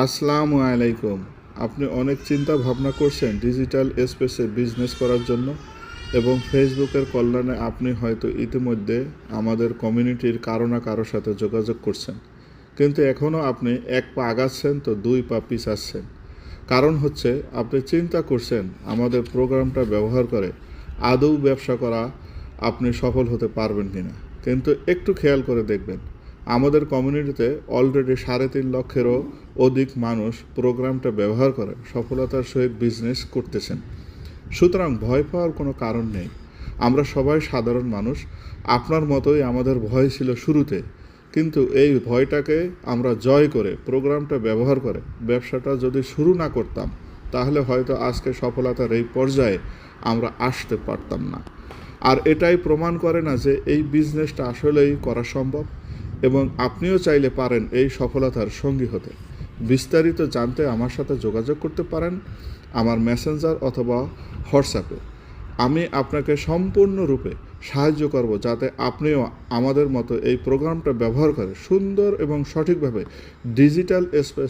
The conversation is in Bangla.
আসসালামু আলাইকুম। আপনি অনেক চিন্তা ভাবনা করছেন ডিজিটাল স্পেসে বিজনেস করার জন্য এবং ফেসবুকের কল্যাণে আপনি হয়তো ইতিমধ্যে আমাদের কমিউনিটির কারো না কারোর সাথে যোগাযোগ করছেন, কিন্তু এখনও আপনি এক পা আগাচ্ছেন তো দুই পা পিছাচ্ছেন। কারণ হচ্ছে আপনি চিন্তা করছেন আমাদের প্রোগ্রামটা ব্যবহার করে আদৌ ব্যবসা করা আপনি সফল হতে পারবেন কিনা। কিন্তু একটু খেয়াল করে দেখবেন, আমাদের কমিউনিটিতে অলরেডি 3.5 লক্ষেরও অধিক মানুষ প্রোগ্রামটা ব্যবহার করে সফলতার সহিত বিজনেস করতেছেন। সুতরাং ভয় পাওয়ার কোনো কারণ নেই। আমরা সবাই সাধারণ মানুষ, আপনার মতোই আমাদের ভয় ছিল শুরুতে, কিন্তু এই ভয়টাকে আমরা জয় করে প্রোগ্রামটা ব্যবহার করে ব্যবসাটা যদি শুরু না করতাম, তাহলে হয়তো আজকে সফলতার এই পর্যায়ে আমরা আসতে পারতাম না। আর এটাই প্রমাণ করে না যে এই বিজনেসটা আসলেই করা সম্ভব, এবং আপনিও চাইলে পারেন এই সফলতার সঙ্গী হতে। বিস্তারিত জানতে আমার সাথে যোগাযোগ করতে পারেন আমার মেসেঞ্জার অথবা হোয়াটসঅ্যাপে। আমি আপনাকে সম্পূর্ণরূপে সাহায্য করব যাতে আপনিও আমাদের মতো এই প্রোগ্রামটা ব্যবহার করে সুন্দর এবং সঠিকভাবে ডিজিটাল স্পেস